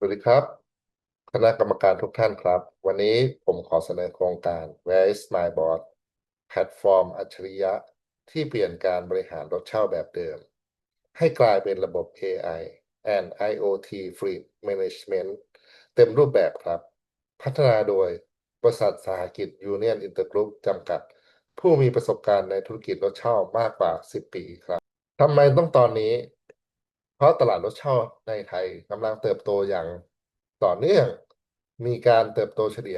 วัสดีครับคณะกรรมการทุกท่านครับวันนี้ผมขอเสนอโครงการ Where is my boss แพลตฟอร์มอัจฉริยะที่เปลี่ยนการบริหารรถเช่าแบบเดิมให้กลายเป็นระบบ AI and IoT Fleet Management เต็มรูปแบบครับพัฒนาโดยบริษัทสหกิจยูเนียนอินเตอร์กรุ๊ปจำกัดผู้มีประสบการณ์ในธุรกิจรถเช่ามากกว่า10ปีครับ ทำไมต้องตอนนี้ เพราะตลาดรถเช่าในไทยกำลังเติบโตอย่างต่อเนื่อง มีการเติบโตเฉลี่ย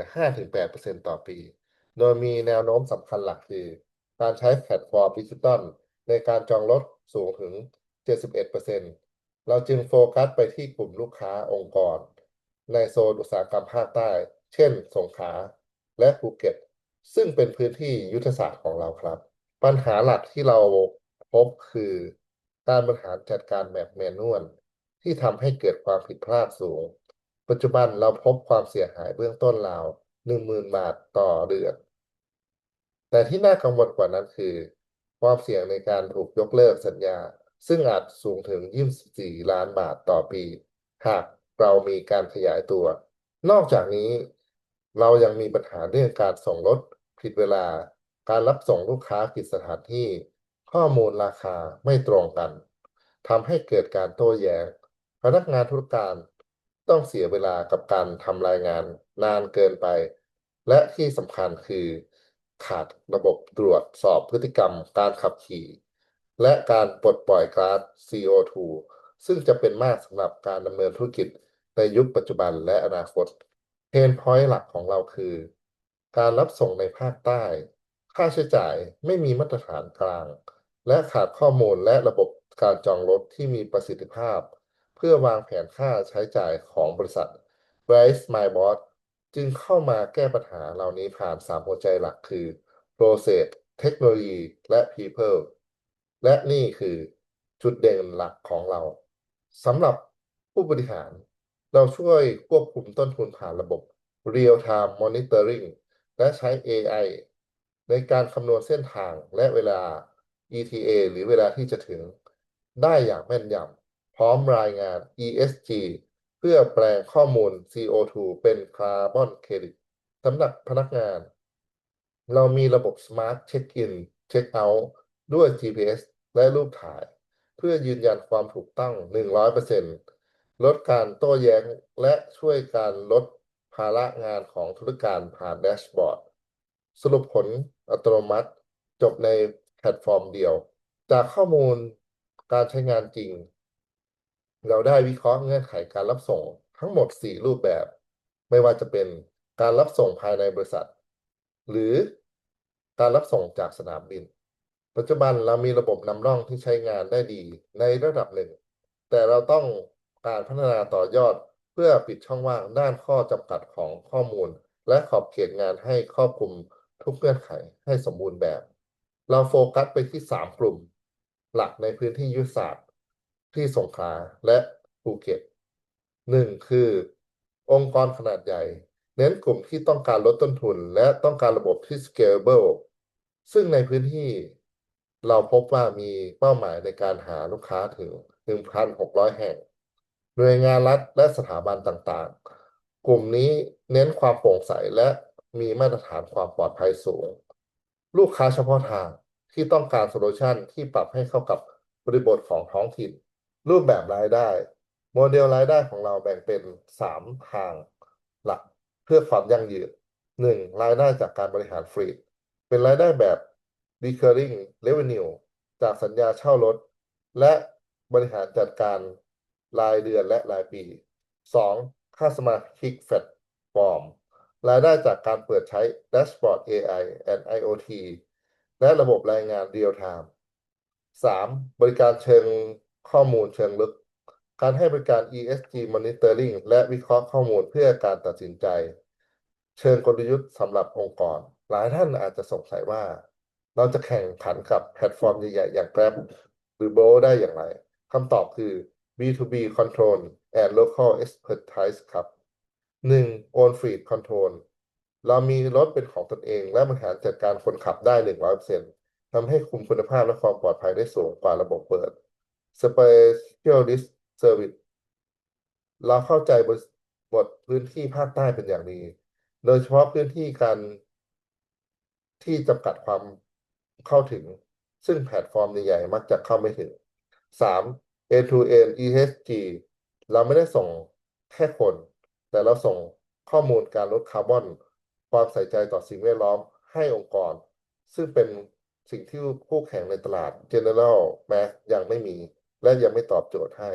5-8%ต่อปี โดยมีแนวโน้มสำคัญหลักคือการใช้แพลตฟอร์มดิจิตอลในการจองรถสูงถึง71%เราจึงโฟกัสไปที่กลุ่มลูกค้าองค์กรในโซนอุตสาหกรรมภาคใต้ เช่นสงขลาและภูเก็ต ซึ่งเป็นพื้นที่ยุทธศาสตร์ของเราครับ ปัญหาหลักที่เราพบคือการบริหารจัดการแบบแมนนวลที่ทำให้เกิดความผิดพลาดสูง ปัจจุบันเราพบความเสียหายเบื้องต้นราว10,000 บาทต่อเดือน แต่ที่น่ากังวลกว่านั้นคือความเสี่ยงในการถูกยกเลิกสัญญาซึ่งอาจสูงถึง24ล้านบาทต่อปีหากเรามีการขยายตัว นอกจากนี้เรายังมีปัญหาเรื่องการส่งรถผิดเวลาการรับส่งลูกค้าผิดสถานที่ข้อมูลราคาไม่ตรงกันทำให้เกิดการโต้แย้งพนักงานธุรการต้องเสียเวลากับการทำรายงานนานเกินไป และที่สำคัญคือขาดระบบตรวจสอบพฤติกรรมการขับขี่และการปลดปล่อยก๊าซ CO2 ซึ่งจะเป็นมากสำหรับการดำเนินธุรกิจในยุคปัจจุบันและอนาคตเพนพอยต์หลักของเราคือการรับส่งในภาคใต้ค่าใช้จ่ายไม่มีมาตรฐานกลางและขาดข้อมูลและระบบการจองรถที่มีประสิทธิภาพเพื่อวางแผนค่าใช้จ่ายของบริษัท Rise My Boss จึงเข้ามาแก้ปัญหาเหล่านี้ผ่าน3หัวใจหลักคือ Process เทคโนโลยีและ People และนี่คือจุดเด่นหลักของเราสำหรับผู้บริหารเราช่วยควบคุมต้นทุนผ่านระบบ Real Time Monitoring และใช้ AI ในการคำนวณเส้นทางและเวลา ETA หรือเวลาที่จะถึงได้อย่างแม่นยำพร้อมรายงาน ESG เพื่อแปลงข้อมูล CO2 เป็นคาร์บอนเครดิตสำหรับพนักงาน เรามีระบบ Smart Check-in Check-out ด้วย GPS และรูปถ่าย เพื่อยืนยันความถูกต้อง100%ลดการโต้แย้งและช่วยการลดภาระงานของธุรการผ่านแดชบอร์ดสรุปผลอัตโนมัติจบในแพลตฟอร์มเดียว จากข้อมูลการใช้งานจริง เราได้วิเคราะห์เงื่อนไขการรับส่งทั้งหมด4รูปแบบ ไม่ว่าจะเป็นการรับส่งภายในบริษัท หรือการรับส่งจากสนามบิน ปัจจุบันเรามีระบบนำร่องที่ใช้งานได้ดีในระดับหนึ่ง แต่เราต้องการพัฒนาต่อยอดเพื่อปิดช่องว่างด้านข้อจำกัดของข้อมูลและขอบเขตงานให้ครอบคลุมทุกเงื่อนไขให้สมบูรณ์แบบ เราโฟกัสไปที่3กลุ่มหลักในพื้นที่ยุทธศาสตร์ที่สงขลาและภูเก็ต1คือองค์กรขนาดใหญ่เน้นกลุ่มที่ต้องการลดต้นทุนและต้องการระบบที่ scalable ซึ่งในพื้นที่เราพบว่ามีเป้าหมายในการหาลูกค้าถึง1,600แห่งหน่วยงานรัฐและสถาบันต่างๆกลุ่มนี้เน้นความโปร่งใสและมีมาตรฐานความปลอดภัยสูง ลูกค้าเฉพาะทางที่ต้องการโซลูชันที่ปรับให้เข้ากับบริบทของท้องถิ่นรูปแบบรายได้โมเดลรายได้ของเราแบ่งเป็น3ทางหลักเพื่อความยั่งยืน1รายได้จากการบริหารฟรีเป็นรายได้แบบ recurring revenue จากสัญญาเช่ารถและบริหารจัดการรายเดือนและรายปี2ค่าสมาชิกแพลตฟอร์ม รายได้จากการเปิดใช้แดชบอร์ด AI and IoT และระบบรายงาน Real Time 3. บริการเชิงข้อมูลเชิงลึก การให้บริการ ESG Monitoring และวิเคราะห์ข้อมูลเพื่อการตัดสินใจเชิงกลยุทธ์สำหรับองค์กร หลายท่านอาจจะสงสัยว่าเราจะแข่งขันกับแพลตฟอร์มใหญ่ๆอย่าง Grab หรือ Bolt ได้อย่างไร คำตอบคือ B2B Control and Local Expertise ครับ 1. Own Fleet Control เรามีรถเป็นของตนเองและบริหารจัดการคนขับได้100%ทำให้คุมคุณภาพและความปลอดภัยได้สูงกว่าระบบเปิด Specialist Service เราเข้าใจ หมดพื้นที่ภาคใต้เป็นอย่างดีโดยเฉพาะพื้นที่การที่จำกัดความเข้าถึงซึ่งแพลตฟอร์มใหญ่ๆมักจะเข้าไม่ถึง 3. End-to-End ESG เราไม่ได้ส่งแค่คนแต่เราส่งข้อมูลการลดคาร์บอนความใส่ใจต่อสิ่งแวดล้อมให้องค์กรซึ่งเป็นสิ่งที่คู่แข่งในตลาด General Mass ยังไม่มีและยังไม่ตอบโจทย์ให้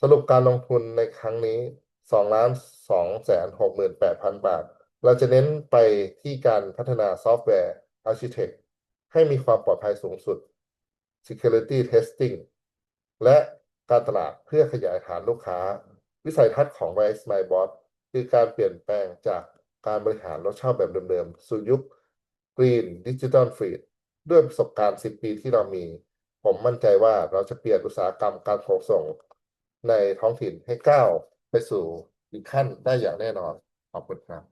สรุปการลงทุนในครั้งนี้2,268,000 บาทเราจะเน้นไปที่การพัฒนาซอฟต์แวร์ Architect ให้มีความปลอดภัยสูงสุด Security Testing และการตลาดเพื่อขยายฐานลูกค้าวิสัยทัศน์ของ Rise My Boss คือการเปลี่ยนแปลงจากการบริหารรถเช่าแบบเดิมๆสู่ยุค Green Digital Fleet ด้วยประสบการณ์10 ปีที่เรามี ผมมั่นใจว่าเราจะเปลี่ยนอุตสาหกรรมการขนส่งในท้องถิ่นให้ก้าวไปสู่อีกขั้นได้อย่างแน่นอน ขอบคุณครับ